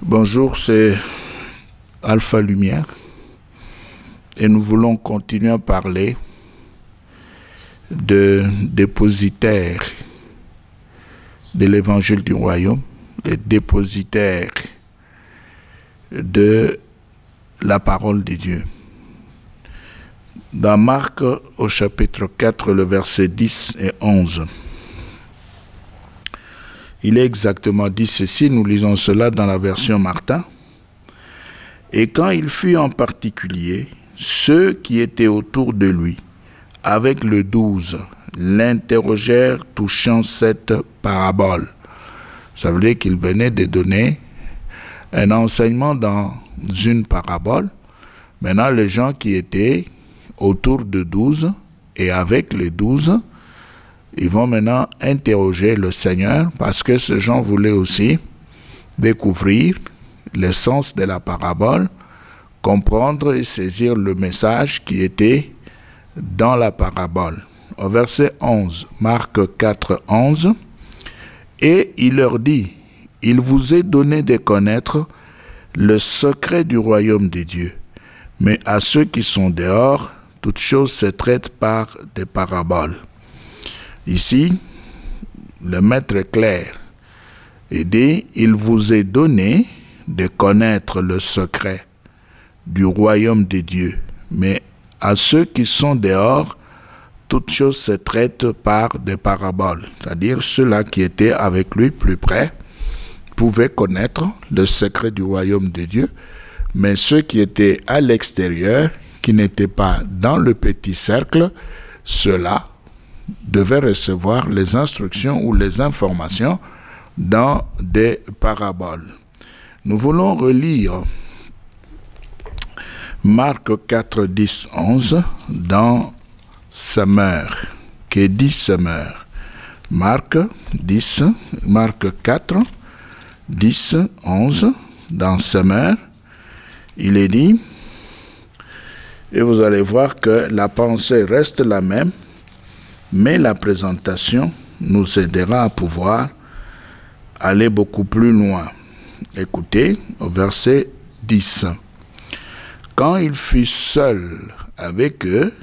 Bonjour, c'est Alpha Lumière et nous voulons continuer à parler de dépositaires de l'évangile du royaume, les dépositaires de la parole de Dieu. Dans Marc au chapitre 4, le verset 10 et 11, il est exactement dit ceci, nous lisons cela dans la version Martin. Et quand il fut en particulier, ceux qui étaient autour de lui, avec le 12, l'interrogèrent touchant cette parabole. Ça veut dire qu'il venait de donner un enseignement dans une parabole. Maintenant, les gens qui étaient autour de 12 et avec les 12, ils vont maintenant interroger le Seigneur parce que ces gens voulaient aussi découvrir le sens de la parabole, comprendre et saisir le message qui était dans la parabole. Au verset 11, Marc 4, 11, « Et il leur dit, il vous est donné de connaître le secret du royaume de Dieu, mais à ceux qui sont dehors, toute chose se traite par des paraboles. » Ici, le maître est clair et dit, il vous est donné de connaître le secret du royaume de Dieu, mais à ceux qui sont dehors, toute chose se traite par des paraboles. C'est-à-dire ceux-là qui étaient avec lui plus près pouvaient connaître le secret du royaume de Dieu, mais ceux qui étaient à l'extérieur, qui n'étaient pas dans le petit cercle, ceux-là devaient recevoir les instructions ou les informations dans des paraboles. Nous voulons relire Marc 4, 10, 11 dans Semeur. Que dit Semeur? Marc 4, 10, 11 dans Semeur. Il est dit, et vous allez voir que la pensée reste la même, mais la présentation nous aidera à pouvoir aller beaucoup plus loin. Écoutez, au verset 10. Quand il fut seul avec eux,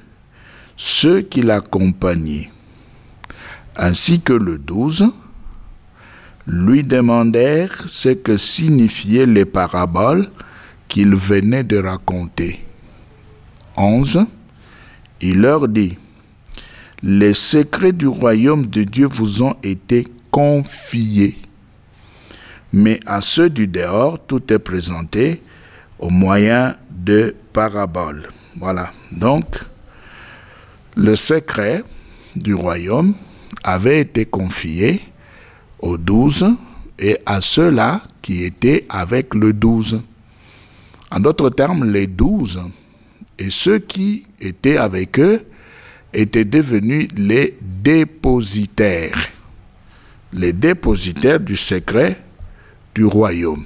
ceux qui l'accompagnaient, ainsi que le 12, lui demandèrent ce que signifiaient les paraboles qu'il venait de raconter. 11. Il leur dit, les secrets du royaume de Dieu vous ont été confiés, mais à ceux du dehors, tout est présenté au moyen de paraboles. Voilà. Donc, le secret du royaume avait été confié aux 12 et à ceux-là qui étaient avec le 12. En d'autres termes, les 12 et ceux qui étaient avec eux étaient devenus les dépositaires du secret du royaume.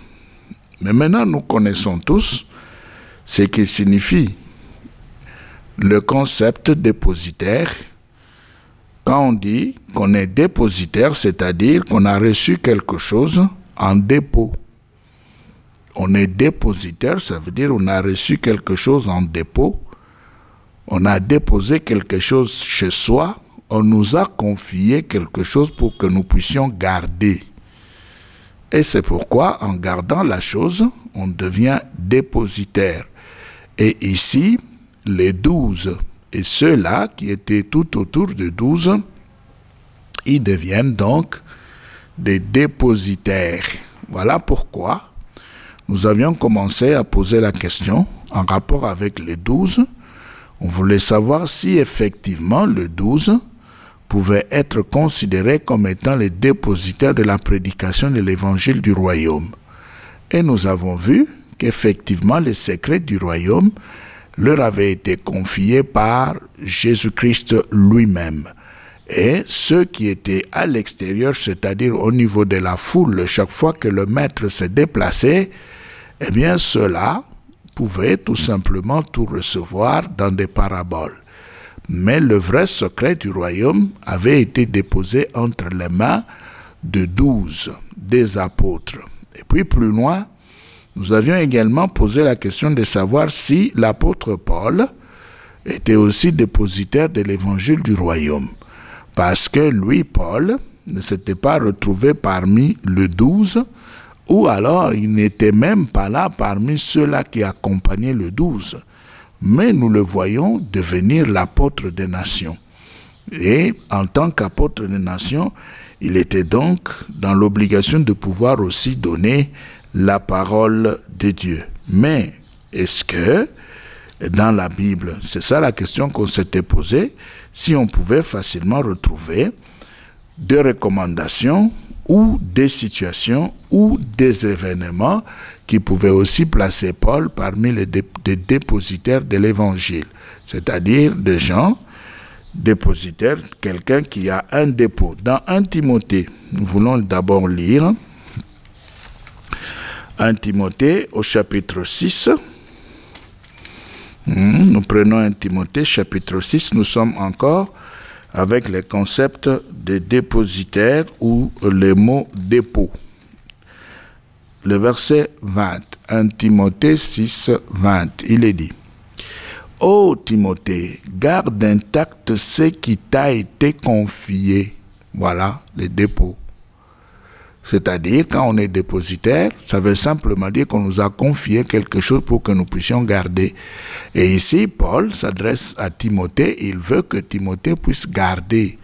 Mais maintenant, nous connaissons tous ce qui signifie le concept dépositaire. Quand on dit qu'on est dépositaire, c'est-à-dire qu'on a reçu quelque chose en dépôt. On est dépositaire, ça veut dire qu'on a reçu quelque chose en dépôt. On a déposé quelque chose chez soi, on nous a confié quelque chose pour que nous puissions garder. Et c'est pourquoi, en gardant la chose, on devient dépositaire. Et ici, les 12 et ceux-là qui étaient tout autour de 12, ils deviennent donc des dépositaires. Voilà pourquoi nous avions commencé à poser la question en rapport avec les 12. On voulait savoir si effectivement le 12 pouvait être considéré comme étant les dépositaires de la prédication de l'évangile du royaume. Et nous avons vu qu'effectivement les secrets du royaume leur avaient été confiés par Jésus-Christ lui-même. Et ceux qui étaient à l'extérieur, c'est-à-dire au niveau de la foule, chaque fois que le maître se déplaçait, eh bien ceux-là pouvaient tout simplement tout recevoir dans des paraboles. Mais le vrai secret du royaume avait été déposé entre les mains de 12 des apôtres. Et puis plus loin, Nous avions également posé la question de savoir si l'apôtre Paul était aussi dépositaire de l'évangile du royaume. Parce que lui, Paul, ne s'était pas retrouvé parmi le 12, ou alors il n'était même pas là parmi ceux-là qui accompagnaient le 12. Mais nous le voyons devenir l'apôtre des nations. Et en tant qu'apôtre des nations, il était donc dans l'obligation de pouvoir aussi donner la parole de Dieu. Mais est-ce que dans la Bible, c'est ça la question qu'on s'était posée, si on pouvait facilement retrouver des recommandations ou des situations ou des événements qui pouvaient aussi placer Paul parmi les dépositaires de l'évangile, c'est-à-dire des gens dépositaires, quelqu'un qui a un dépôt. Dans 1 Timothée, nous voulons d'abord lire 1 Timothée au chapitre 6. Nous prenons 1 Timothée chapitre 6, nous sommes encore avec les concepts de dépositaire ou les mots dépôt. Le verset 20, 1 Timothée 6, 20, il est dit: Ô Timothée, garde intact ce qui t'a été confié. Voilà, les dépôts. C'est-à-dire, quand on est dépositaire, ça veut simplement dire qu'on nous a confié quelque chose pour que nous puissions garder. Et ici, Paul s'adresse à Timothée, il veut que Timothée puisse garder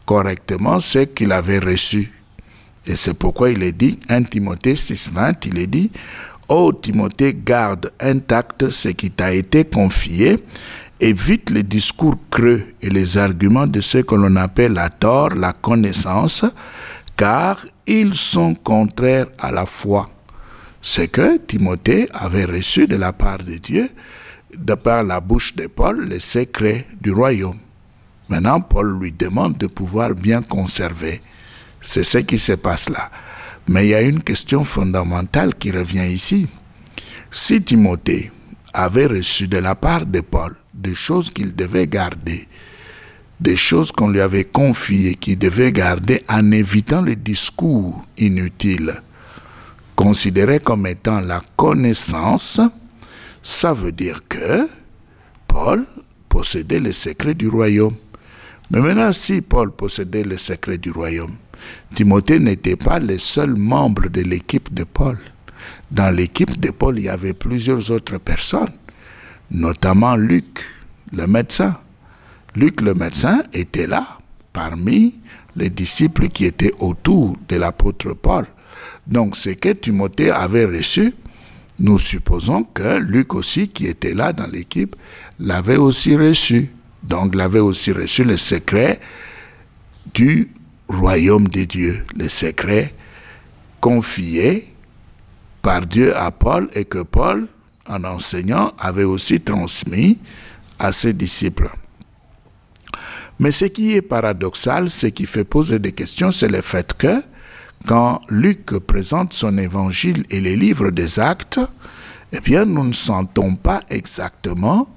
correctement ce qu'il avait reçu. Et c'est pourquoi il est dit, 1 Timothée 6,20, il est dit: Ô Timothée, garde intact ce qui t'a été confié, évite les discours creux et les arguments de ceux que l'on appelle à tort la connaissance, car ils sont contraires à la foi. C'est que Timothée avait reçu de la part de Dieu, de par la bouche de Paul, les secrets du royaume. Maintenant, Paul lui demande de pouvoir bien conserver. C'est ce qui se passe là. Mais il y a une question fondamentale qui revient ici. Si Timothée avait reçu de la part de Paul des choses qu'il devait garder, des choses qu'on lui avait confiées, qu'il devait garder en évitant les discours inutiles, considérés comme étant la connaissance, ça veut dire que Paul possédait les secrets du royaume. Mais maintenant, si Paul possédait les secrets du royaume, Timothée n'était pas le seul membre de l'équipe de Paul. Dans l'équipe de Paul, il y avait plusieurs autres personnes, notamment Luc, le médecin. Luc le médecin était là, parmi les disciples qui étaient autour de l'apôtre Paul. Donc, ce que Timothée avait reçu, nous supposons que Luc aussi, qui était là dans l'équipe, l'avait aussi reçu. Donc, l'avait aussi reçu le secret du royaume de Dieu, le secret confié par Dieu à Paul et que Paul, en enseignant, avait aussi transmis à ses disciples. Mais ce qui est paradoxal, ce qui fait poser des questions, c'est le fait que quand Luc présente son évangile et les livres des actes, eh bien, nous ne sentons pas exactement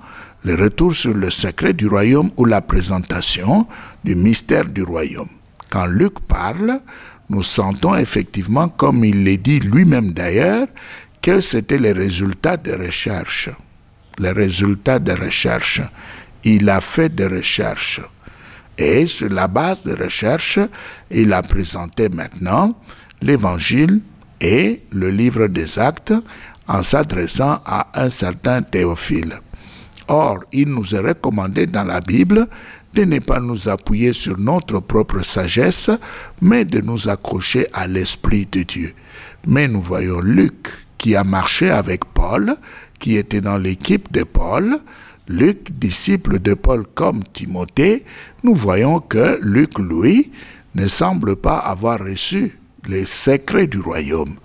le retour sur le secret du royaume ou la présentation du mystère du royaume. Quand Luc parle, nous sentons effectivement, comme il l'a dit lui-même d'ailleurs, que c'était les résultats de recherche. Les résultats de recherche. Il a fait des recherches. Et sur la base de recherche, il a présenté maintenant l'évangile et le livre des actes en s'adressant à un certain Théophile. Or, il nous est recommandé dans la Bible de ne pas nous appuyer sur notre propre sagesse, mais de nous accrocher à l'Esprit de Dieu. Mais nous voyons Luc qui a marché avec Paul, qui était dans l'équipe de Paul. Luc, disciple de Paul comme Timothée, nous voyons que Luc, lui, ne semble pas avoir reçu les secrets du royaume.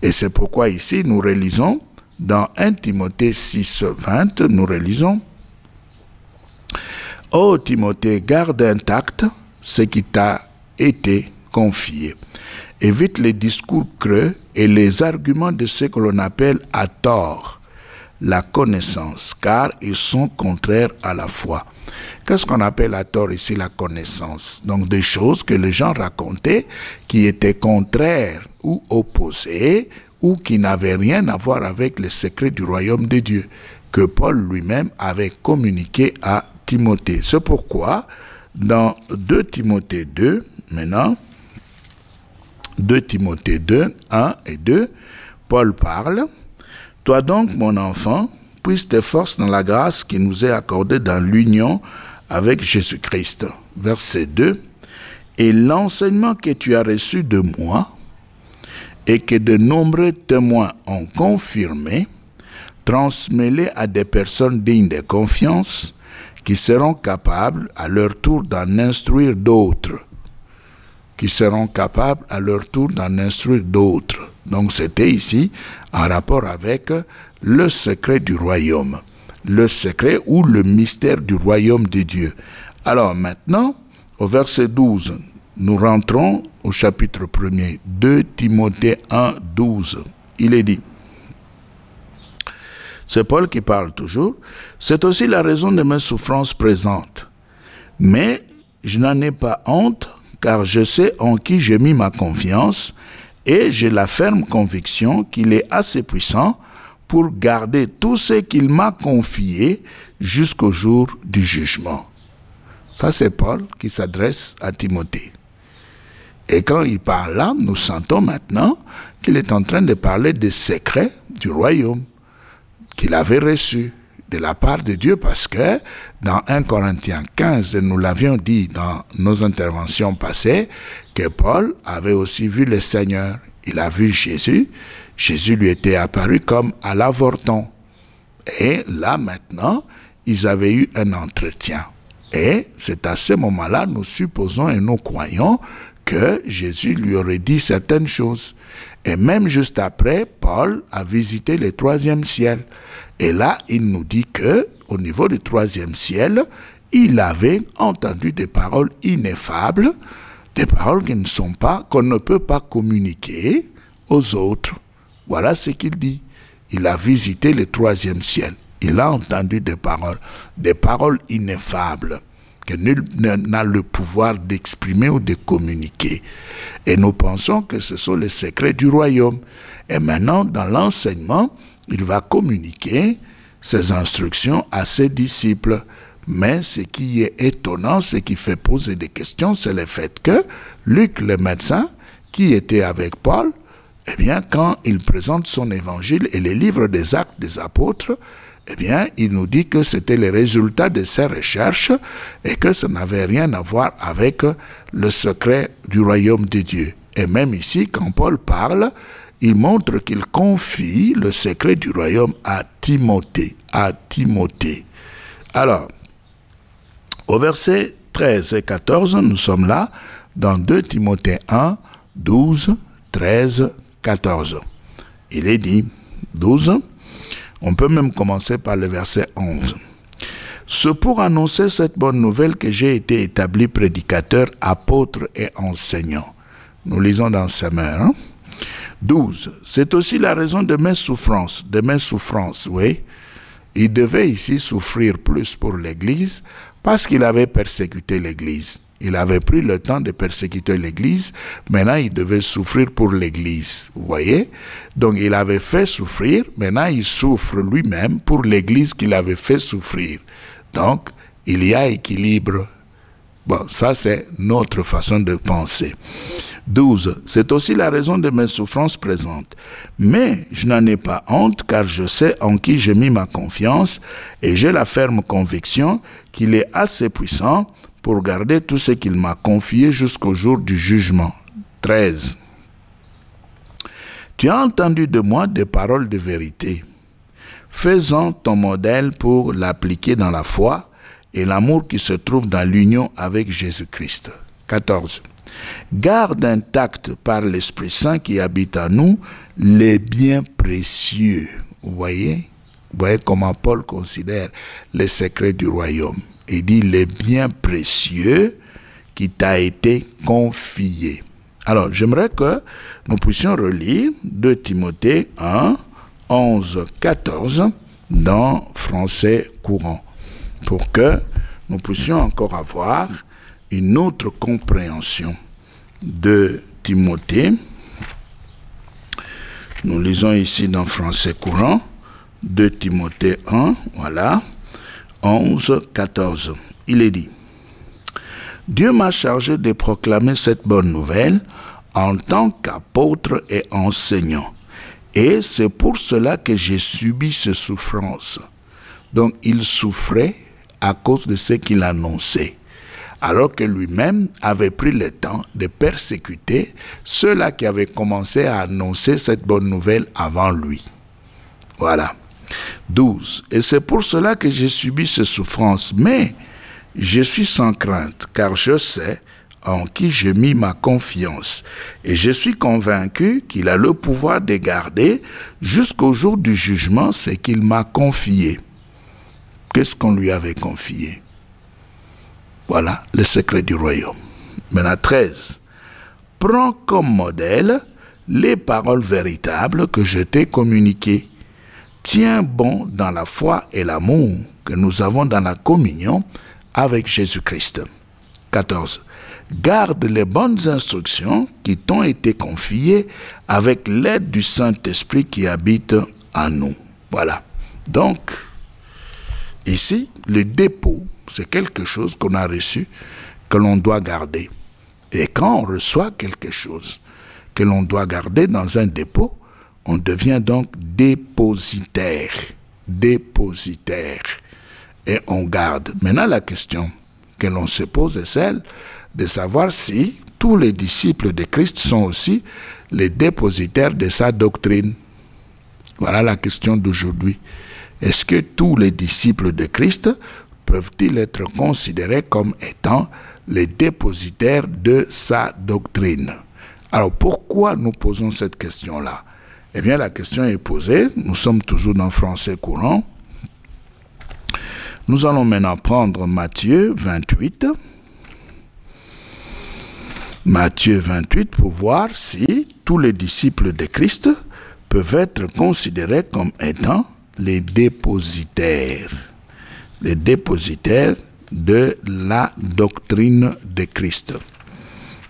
Et c'est pourquoi ici, nous relisons, dans 1 Timothée 6, 20, nous relisons: Ô Timothée, garde intact ce qui t'a été confié. Évite les discours creux et les arguments de ce que l'on appelle à tort la connaissance, car ils sont contraires à la foi. Qu'est-ce qu'on appelle à tort ici la connaissance? Donc des choses que les gens racontaient qui étaient contraires ou opposées ou qui n'avaient rien à voir avec les secrets du royaume de Dieu, que Paul lui-même avait communiqué à Timothée. C'est pourquoi, dans 2 Timothée 2, maintenant, 2 Timothée 2, 1 et 2, Paul parle, « Toi donc, mon enfant, puisse tes forces dans la grâce qui nous est accordée dans l'union avec Jésus-Christ. » Verset 2, « Et l'enseignement que tu as reçu de moi, et que de nombreux témoins ont confirmé, transmets-les à des personnes dignes de confiance, qui seront capables à leur tour d'en instruire d'autres. » Qui seront capables à leur tour d'en instruire d'autres. Donc c'était ici en rapport avec le secret du royaume. Le secret ou le mystère du royaume de Dieu. Alors maintenant, au verset 12, nous rentrons au chapitre 1er, 2 Timothée 1, 12. Il est dit, c'est Paul qui parle toujours, c'est aussi la raison de mes souffrances présentes. Mais je n'en ai pas honte, car je sais en qui j'ai mis ma confiance, et j'ai la ferme conviction qu'il est assez puissant pour garder tout ce qu'il m'a confié jusqu'au jour du jugement. Ça, c'est Paul qui s'adresse à Timothée. Et quand il parle là, nous sentons maintenant qu'il est en train de parler des secrets du royaume qu'il avait reçus de la part de Dieu, parce que dans 1 Corinthiens 15, nous l'avions dit dans nos interventions passées, que Paul avait aussi vu le Seigneur. Il a vu Jésus. Jésus lui était apparu comme à l'avorton. Et là maintenant, ils avaient eu un entretien. Et c'est à ce moment-là, nous supposons et nous croyons que Jésus lui aurait dit certaines choses. Et même juste après, Paul a visité le 3e ciel. Et là, il nous dit que au niveau du 3e ciel, il avait entendu des paroles ineffables, des paroles qui ne sont pas, qu'on ne peut pas communiquer aux autres. Voilà ce qu'il dit. Il a visité le 3e ciel. Il a entendu des paroles ineffables, que nul n'a le pouvoir d'exprimer ou de communiquer. Et nous pensons que ce sont les secrets du royaume. Et maintenant, dans l'enseignement, il va communiquer ses instructions à ses disciples. Mais ce qui est étonnant, ce qui fait poser des questions, c'est le fait que Luc, le médecin, qui était avec Paul, eh bien, quand il présente son évangile et les livres des actes des apôtres, eh bien, il nous dit que c'était le résultat de ses recherches et que ça n'avait rien à voir avec le secret du royaume de Dieu. Et même ici, quand Paul parle, il montre qu'il confie le secret du royaume à Timothée. Alors, au verset 13 et 14, nous sommes là, dans 2 Timothée 1, 12, 13, 14. Il est dit, 12, on peut même commencer par le verset 11. « C'est pour annoncer cette bonne nouvelle que j'ai été établi prédicateur, apôtre et enseignant. » Nous lisons dans Semeur. 12. C'est aussi la raison de mes souffrances, oui. Il devait ici souffrir plus pour l'Église parce qu'il avait persécuté l'Église. Il avait pris le temps de persécuter l'Église, maintenant il devait souffrir pour l'Église, vous voyez? Donc il avait fait souffrir, maintenant il souffre lui-même pour l'Église qu'il avait fait souffrir. Donc il y a équilibre. Bon, ça c'est notre façon de penser. 12. C'est aussi la raison de mes souffrances présentes. Mais je n'en ai pas honte, car je sais en qui j'ai mis ma confiance, et j'ai la ferme conviction qu'il est assez puissant pour garder tout ce qu'il m'a confié jusqu'au jour du jugement. 13. Tu as entendu de moi des paroles de vérité. Fais-en ton modèle pour l'appliquer dans la foi et l'amour qui se trouve dans l'union avec Jésus-Christ. 14. Garde intact par l'Esprit Saint qui habite en nous les biens précieux. Vous voyez comment Paul considère les secrets du royaume. Il dit les biens précieux qui t'a été confiés. Alors, j'aimerais que nous puissions relire 2 Timothée 1, 11, 14 dans français courant pour que nous puissions encore avoir une autre compréhension de Timothée. Nous lisons ici dans Français courant, 2 Timothée 1, voilà, 11, 14. Il est dit, « Dieu m'a chargé de proclamer cette bonne nouvelle en tant qu'apôtre et enseignant. Et c'est pour cela que j'ai subi ces souffrances. » Donc, il souffrait à cause de ce qu'il annonçait, alors que lui-même avait pris le temps de persécuter ceux-là qui avaient commencé à annoncer cette bonne nouvelle avant lui. Voilà. 12. Et c'est pour cela que j'ai subi ces souffrances, mais je suis sans crainte, car je sais en qui j'ai mis ma confiance, et je suis convaincu qu'il a le pouvoir de garder jusqu'au jour du jugement ce qu'il m'a confié. Qu'est-ce qu'on lui avait confié? Voilà le secret du royaume. Maintenant, 13. Prends comme modèle les paroles véritables que je t'ai communiquées. Tiens bon dans la foi et l'amour que nous avons dans la communion avec Jésus-Christ. 14. Garde les bonnes instructions qui t'ont été confiées avec l'aide du Saint-Esprit qui habite en nous. Voilà. Donc, ici, le dépôt, c'est quelque chose qu'on a reçu, que l'on doit garder. Et quand on reçoit quelque chose que l'on doit garder dans un dépôt, on devient donc dépositaire. Dépositaire. Et on garde. Maintenant, la question que l'on se pose est celle de savoir si tous les disciples de Christ sont aussi les dépositaires de sa doctrine. Voilà la question d'aujourd'hui. Est-ce que tous les disciples de Christ peuvent-ils être considérés comme étant les dépositaires de sa doctrine? Alors, pourquoi nous posons cette question-là? Eh bien, la question est posée. Nous sommes toujours dans Français courant. Nous allons maintenant prendre Matthieu 28. Matthieu 28 pour voir si tous les disciples de Christ peuvent être considérés comme étant les dépositaires de la doctrine de Christ.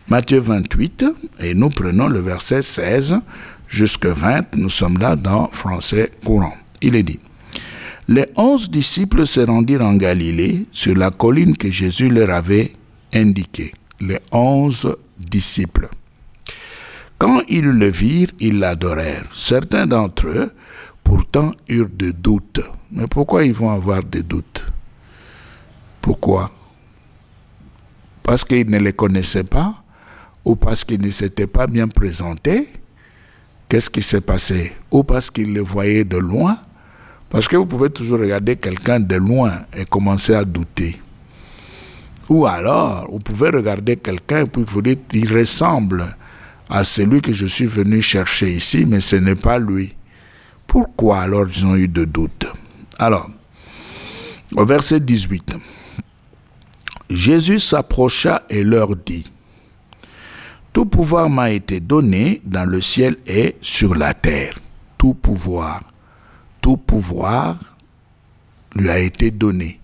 Matthieu 28, et nous prenons le verset 16 jusqu'à 20, nous sommes là dans Français courant. Il est dit, « Les 11 disciples se rendirent en Galilée, sur la colline que Jésus leur avait indiquée. » Les 11 disciples. Quand ils le virent, ils l'adorèrent. Certains d'entre eux, pourtant, eurent des doutes. Mais pourquoi ils vont avoir des doutes? Pourquoi? Parce qu'ils ne les connaissaient pas ou parce qu'ils ne s'étaient pas bien présentés? Qu'est-ce qui s'est passé? Ou parce qu'ils les voyaient de loin? Parce que vous pouvez toujours regarder quelqu'un de loin et commencer à douter. Ou alors, vous pouvez regarder quelqu'un et puis vous dites, il ressemble à celui que je suis venu chercher ici, mais ce n'est pas lui. Pourquoi alors ils ont eu de doutes? Alors, au verset 18, Jésus s'approcha et leur dit, « Tout pouvoir m'a été donné dans le ciel et sur la terre. » Tout pouvoir lui a été donné.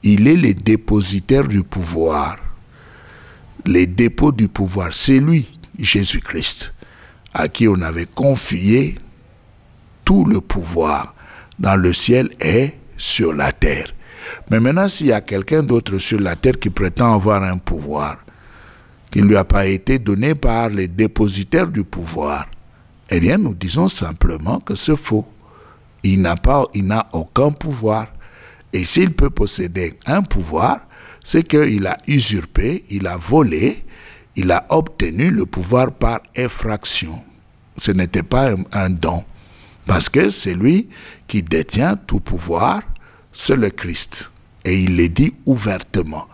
Il est le dépositaire du pouvoir. Les dépôts du pouvoir, c'est lui, Jésus-Christ, à qui on avait confié tout le pouvoir dans le ciel et sur la terre. Mais maintenant, s'il y a quelqu'un d'autre sur la terre qui prétend avoir un pouvoir qui ne lui a pas été donné par les dépositaires du pouvoir, eh bien, nous disons simplement que c'est faux. Il n'a aucun pouvoir. Et s'il peut posséder un pouvoir, c'est qu'il a usurpé, il a volé, il a obtenu le pouvoir par effraction. Ce n'était pas un don. Parce que c'est lui qui détient tout pouvoir, c'est le Christ. Et il le dit ouvertement,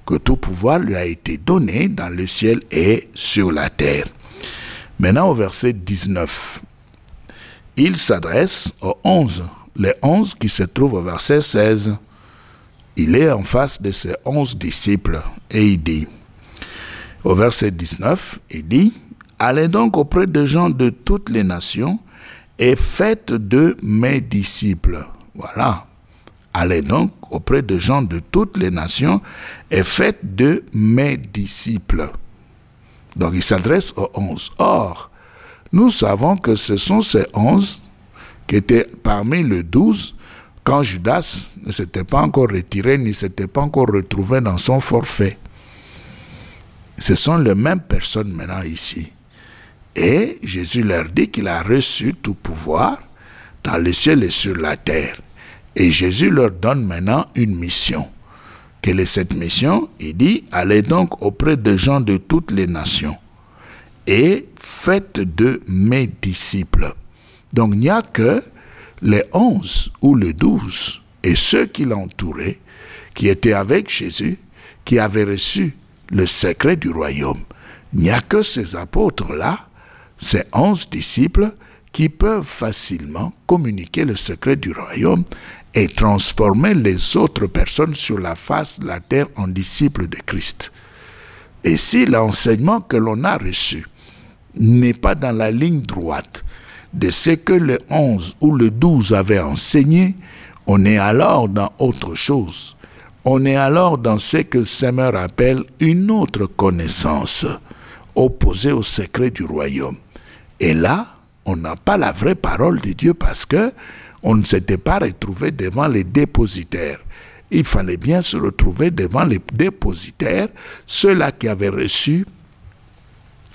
que tout pouvoir lui a été donné dans le ciel et sur la terre. Maintenant au verset 19, il s'adresse aux 11, les 11 qui se trouvent au verset 16. Il est en face de ses 11 disciples et il dit, au verset 19, il dit, « Allez donc auprès de gens de toutes les nations et faites de mes disciples. » Voilà. Allez donc auprès de gens de toutes les nations et faites de mes disciples. Donc il s'adresse aux 11. Or, nous savons que ce sont ces 11 qui étaient parmi les 12 quand Judas ne s'était pas encore retiré ni s'était pas encore retrouvé dans son forfait. Ce sont les mêmes personnes maintenant ici. Et Jésus leur dit qu'il a reçu tout pouvoir dans le ciel et sur la terre. Et Jésus leur donne maintenant une mission. Quelle est cette mission? Il dit, allez donc auprès des gens de toutes les nations et faites de mes disciples. Donc il n'y a que les 11 ou les 12 et ceux qui l'entouraient, qui étaient avec Jésus, qui avaient reçu le secret du royaume. Il n'y a que ces apôtres-là, ces 11 disciples, qui peuvent facilement communiquer le secret du royaume et transformer les autres personnes sur la face de la terre en disciples de Christ. Et si l'enseignement que l'on a reçu n'est pas dans la ligne droite de ce que les 11 ou les 12 avaient enseigné, on est alors dans autre chose. On est alors dans ce que Semeur appelle une autre connaissance, opposée au secret du royaume. Et là, on n'a pas la vraie parole de Dieu parce que on ne s'était pas retrouvé devant les dépositaires. Il fallait bien se retrouver devant les dépositaires, ceux-là qui avaient reçu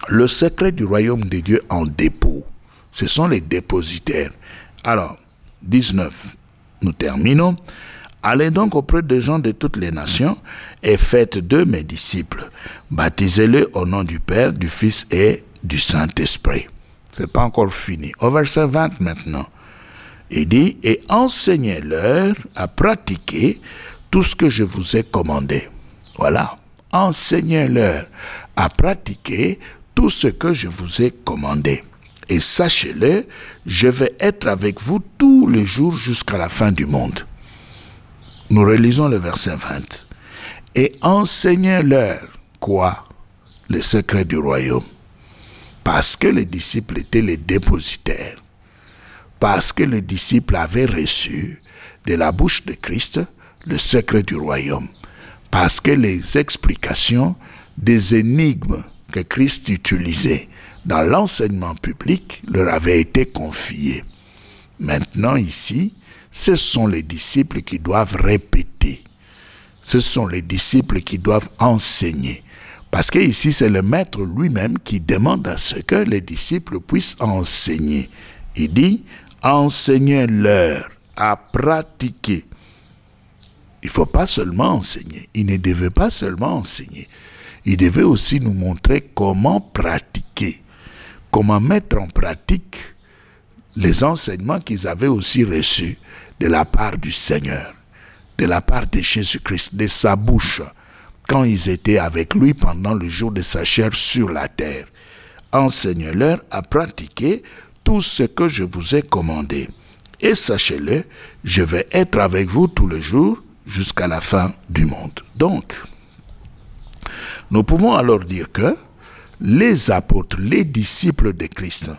le secret du royaume de Dieu en dépôt. Ce sont les dépositaires. Alors, 19, nous terminons. Allez donc auprès des gens de toutes les nations et faites d'eux mes disciples. Baptisez-les au nom du Père, du Fils et du Saint-Esprit. Ce n'est pas encore fini. Au verset 20 maintenant. Il dit, et enseignez-leur à pratiquer tout ce que je vous ai commandé. Voilà. Enseignez-leur à pratiquer tout ce que je vous ai commandé. Et sachez-le, je vais être avec vous tous les jours jusqu'à la fin du monde. Nous relisons le verset 20. Et enseignez-leur quoi? Le secret du royaume. Parce que les disciples étaient les dépositaires. Parce que les disciples avaient reçu de la bouche de Christ le secret du royaume. Parce que les explications des énigmes que Christ utilisait dans l'enseignement public leur avaient été confiées. Maintenant ici, ce sont les disciples qui doivent répéter. Ce sont les disciples qui doivent enseigner. Parce que ici, c'est le maître lui-même qui demande à ce que les disciples puissent enseigner. Il dit, enseignez-leur à pratiquer. Il ne faut pas seulement enseigner. Il ne devait pas seulement enseigner. Il devait aussi nous montrer comment pratiquer, comment mettre en pratique les enseignements qu'ils avaient aussi reçus de la part du Seigneur, de la part de Jésus-Christ, de sa bouche, quand ils étaient avec lui pendant le jour de sa chair sur la terre. Enseignez-leur à pratiquer tout ce que je vous ai commandé. Et sachez-le, je vais être avec vous tous les jours jusqu'à la fin du monde. Donc, nous pouvons alors dire que les apôtres, les disciples de Christ,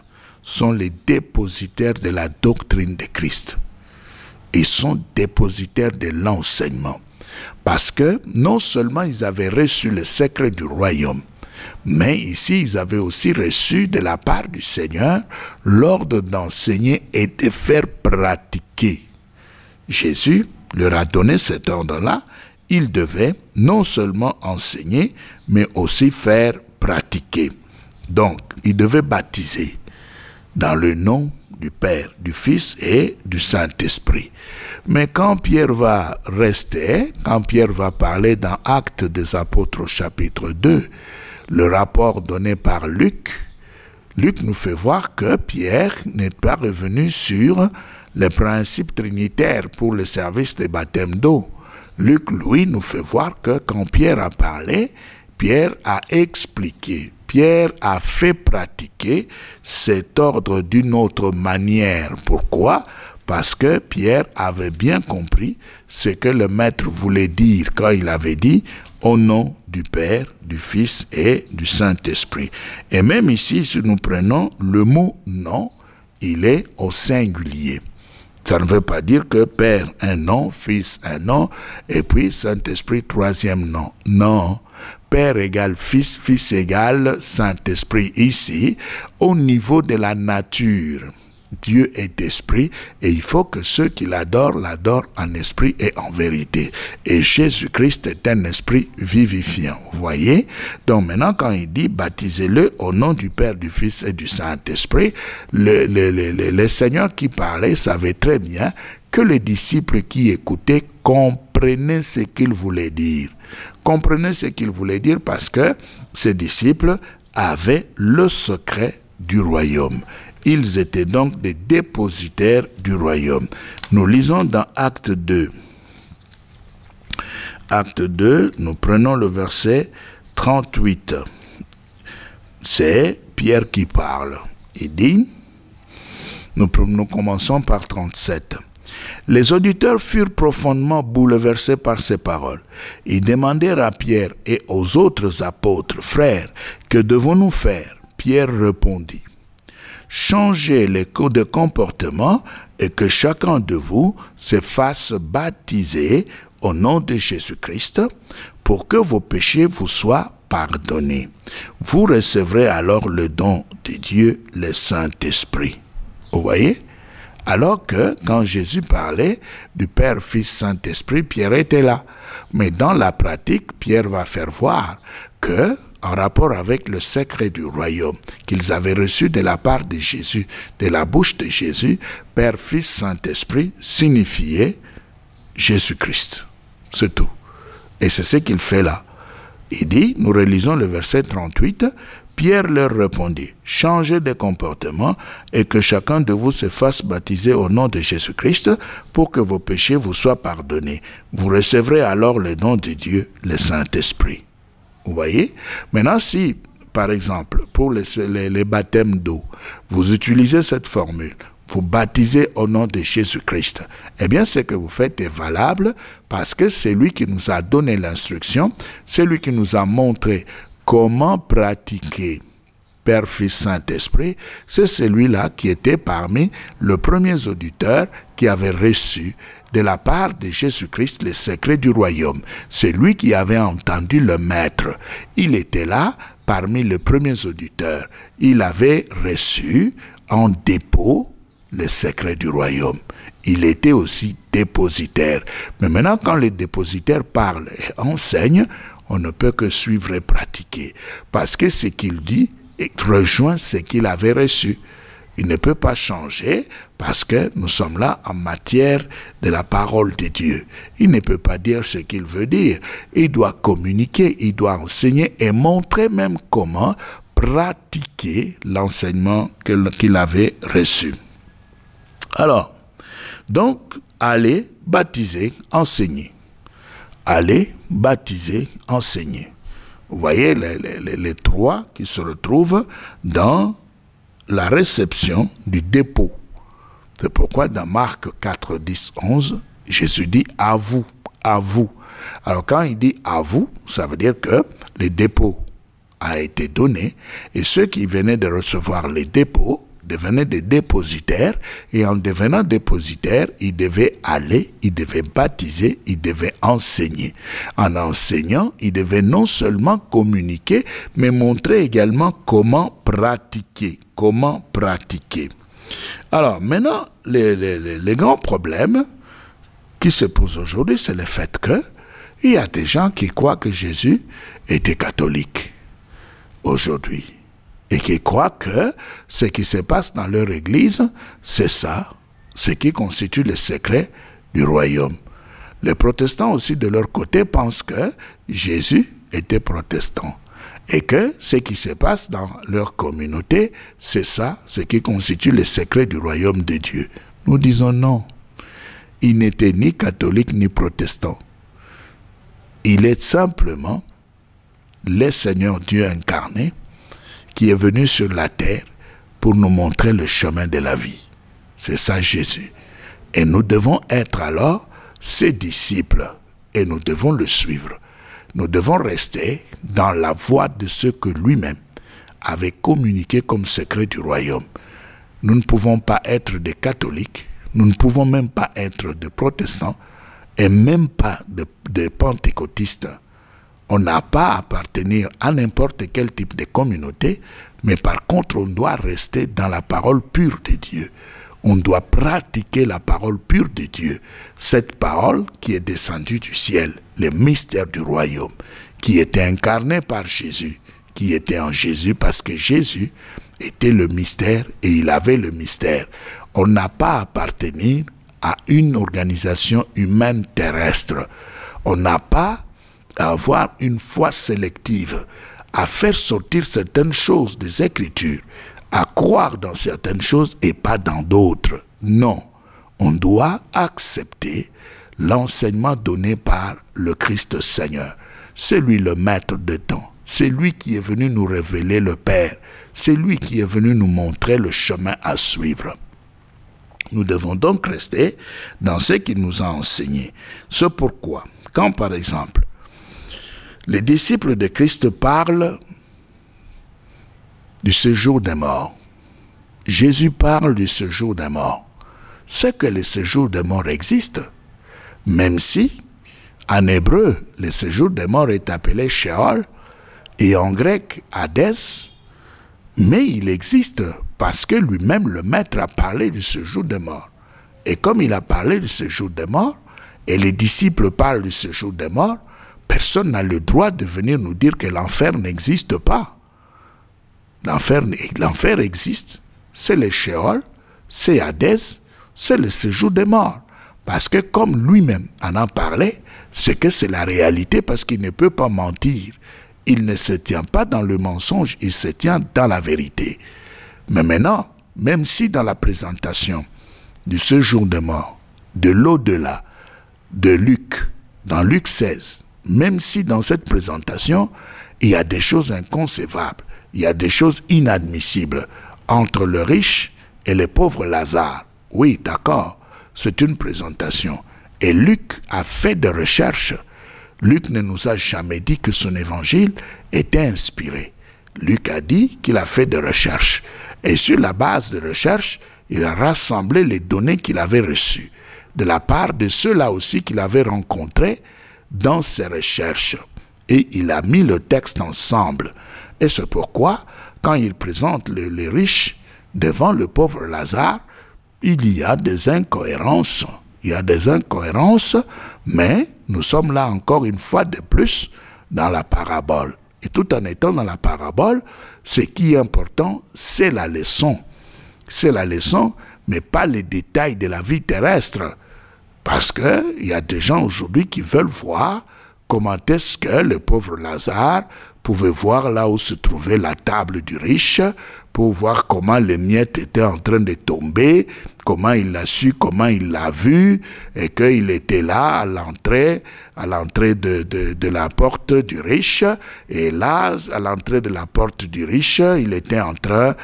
sont les dépositaires de la doctrine de Christ. Ils sont dépositaires de l'enseignement. Parce que non seulement ils avaient reçu le secret du royaume, mais ici ils avaient aussi reçu de la part du Seigneur l'ordre d'enseigner et de faire pratiquer. Jésus leur a donné cet ordre-là. Ils devaient non seulement enseigner, mais aussi faire pratiquer. Donc, ils devaient baptiser dans le nom du Père, du Fils et du Saint-Esprit. Mais quand Pierre va rester, quand Pierre va parler dans Actes des Apôtres chapitre 2, le rapport donné par Luc nous fait voir que Pierre n'est pas revenu sur les principes trinitaires pour le service des baptêmes d'eau. Luc, lui, nous fait voir que quand Pierre a parlé, Pierre a expliqué, Pierre a fait pratiquer cet ordre d'une autre manière. Pourquoi? Parce que Pierre avait bien compris ce que le maître voulait dire quand il avait dit « au nom du Père, du Fils et du Saint-Esprit ». Et même ici, si nous prenons le mot « nom », il est au singulier. Ça ne veut pas dire que Père un nom, Fils un nom, et puis Saint-Esprit troisième nom. Non, Père égale Fils, Fils égale Saint-Esprit. Ici, au niveau de la nature, Dieu est esprit et il faut que ceux qui l'adorent, l'adorent en esprit et en vérité. Et Jésus-Christ est un esprit vivifiant. Vous voyez? Donc maintenant, quand il dit baptisez-le au nom du Père, du Fils et du Saint-Esprit, le Seigneur qui parlait savait très bien que les disciples qui écoutaient comprenaient ce qu'il voulait dire. Comprenaient ce qu'il voulait dire parce que ces disciples avaient le secret du royaume. Ils étaient donc des dépositaires du royaume. Nous lisons dans Acte 2. Acte 2, nous prenons le verset 38. C'est Pierre qui parle. Il dit, nous commençons par 37. Les auditeurs furent profondément bouleversés par ces paroles. Ils demandèrent à Pierre et aux autres apôtres, frères, que devons-nous faire? Pierre répondit, changez les codes de comportement et que chacun de vous se fasse baptiser au nom de Jésus-Christ pour que vos péchés vous soient pardonnés. Vous recevrez alors le don de Dieu, le Saint-Esprit. Vous voyez? Alors que quand Jésus parlait du Père, Fils, Saint-Esprit, Pierre était là. Mais dans la pratique, Pierre va faire voir que en rapport avec le secret du royaume qu'ils avaient reçu de la part de Jésus, de la bouche de Jésus, Père, Fils, Saint-Esprit signifiait Jésus-Christ. C'est tout. Et c'est ce qu'il fait là. Il dit, nous relisons le verset 38, Pierre leur répondit, changez de comportement et que chacun de vous se fasse baptiser au nom de Jésus-Christ pour que vos péchés vous soient pardonnés. Vous recevrez alors le don de Dieu, le Saint-Esprit. Vous voyez? Maintenant, si, par exemple, pour les baptêmes d'eau, vous utilisez cette formule, vous baptisez au nom de Jésus-Christ, eh bien, ce que vous faites est valable parce que c'est lui qui nous a donné l'instruction, c'est lui qui nous a montré comment pratiquer Père, Fils, Saint-Esprit. C'est celui-là qui était parmi les premiers auditeurs qui avaient reçu de la part de Jésus-Christ les secrets du royaume. C'est lui qui avait entendu le Maître. Il était là parmi les premiers auditeurs. Il avait reçu en dépôt les secrets du royaume. Il était aussi dépositaire. Mais maintenant, quand les dépositaires parlent et enseignent, on ne peut que suivre et pratiquer. Parce que ce qu'il dit rejoint ce qu'il avait reçu. Il ne peut pas changer parce que nous sommes là en matière de la parole de Dieu. Il ne peut pas dire ce qu'il veut dire. Il doit communiquer, il doit enseigner et montrer même comment pratiquer l'enseignement qu'il avait reçu. Alors, donc, allez baptiser, enseigner. Allez baptiser, enseigner. Vous voyez les trois qui se retrouvent dans la réception du dépôt. C'est pourquoi dans Marc 4, 10, 11, Jésus dit à vous, à vous. Alors quand il dit à vous, ça veut dire que le dépôt a été donné et ceux qui venaient de recevoir les dépôts devenaient des dépositaires et en devenant dépositaires, ils devaient aller, ils devaient baptiser, ils devaient enseigner. En enseignant, ils devaient non seulement communiquer, mais montrer également comment pratiquer. Comment pratiquer. Alors maintenant, les grands problèmes qui se posent aujourd'hui, c'est le fait que il y a des gens qui croient que Jésus était catholique aujourd'hui. Et qui croient que ce qui se passe dans leur église, c'est ça, ce qui constitue le secret du royaume. Les protestants aussi, de leur côté, pensent que Jésus était protestant. Et que ce qui se passe dans leur communauté, c'est ça, ce qui constitue le secret du royaume de Dieu. Nous disons non. Il n'était ni catholique ni protestant. Il est simplement le Seigneur Dieu incarné, qui est venu sur la terre pour nous montrer le chemin de la vie. C'est ça Jésus. Et nous devons être alors ses disciples et nous devons le suivre. Nous devons rester dans la voie de ce que lui-même avait communiqué comme secret du royaume. Nous ne pouvons pas être des catholiques, nous ne pouvons même pas être des protestants et même pas des pentecôtistes. On n'a pas à appartenir à n'importe quel type de communauté, mais par contre, on doit rester dans la parole pure de Dieu. On doit pratiquer la parole pure de Dieu. Cette parole qui est descendue du ciel, le mystère du royaume, qui était incarné par Jésus, qui était en Jésus parce que Jésus était le mystère et il avait le mystère. On n'a pas à appartenir à une organisation humaine terrestre. On n'a pas à avoir une foi sélective, à faire sortir certaines choses des Écritures, à croire dans certaines choses et pas dans d'autres. Non, on doit accepter l'enseignement donné par le Christ Seigneur. C'est lui le maître de temps. C'est lui qui est venu nous révéler le Père. C'est lui qui est venu nous montrer le chemin à suivre. Nous devons donc rester dans ce qu'il nous a enseigné. C'est pourquoi, quand par exemple, les disciples de Christ parlent du séjour des morts, Jésus parle du séjour des morts. C'est que le séjour des morts existe, même si, en hébreu, le séjour des morts est appelé Sheol, et en grec, Hadès, mais il existe parce que lui-même, le Maître, a parlé du séjour des morts. Et comme il a parlé du séjour des morts, et les disciples parlent du séjour des morts, personne n'a le droit de venir nous dire que l'enfer n'existe pas. L'enfer existe, c'est le Sheol, c'est Hadès, c'est le séjour des morts. Parce que comme lui-même en a parlé, c'est que c'est la réalité parce qu'il ne peut pas mentir. Il ne se tient pas dans le mensonge, il se tient dans la vérité. Mais maintenant, même si dans la présentation du séjour des morts, de l'au-delà, de Luc, dans Luc 16, même si dans cette présentation, il y a des choses inconcevables, il y a des choses inadmissibles entre le riche et le pauvre Lazare. Oui, d'accord, c'est une présentation. Et Luc a fait des recherches. Luc ne nous a jamais dit que son évangile était inspiré. Luc a dit qu'il a fait des recherches. Et sur la base des recherches, il a rassemblé les données qu'il avait reçues de la part de ceux-là aussi qu'il avait rencontrés dans ses recherches. Et il a mis le texte ensemble. Et c'est pourquoi, quand il présente les riches devant le pauvre Lazare, il y a des incohérences. Il y a des incohérences, mais nous sommes là encore une fois de plus dans la parabole. Et tout en étant dans la parabole, ce qui est important, c'est la leçon. C'est la leçon, mais pas les détails de la vie terrestre. Parce qu'il y a des gens aujourd'hui qui veulent voir comment est-ce que le pauvre Lazare pouvait voir là où se trouvait la table du riche, pour voir comment les miettes étaient en train de tomber, comment il l'a su, comment il l'a vu, et qu'il était là à l'entrée de la porte du riche, et là, à l'entrée de la porte du riche, il était en train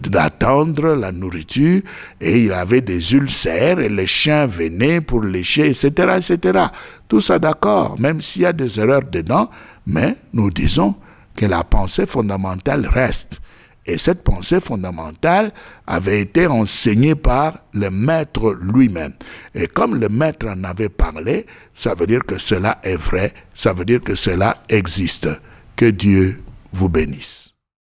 d'attendre la nourriture, et il avait des ulcères, et les chiens venaient pour lécher, etc., etc. Tout ça d'accord, même s'il y a des erreurs dedans, mais nous disons que la pensée fondamentale reste. Et cette pensée fondamentale avait été enseignée par le maître lui-même. Et comme le maître en avait parlé, ça veut dire que cela est vrai, ça veut dire que cela existe. Que Dieu vous bénisse.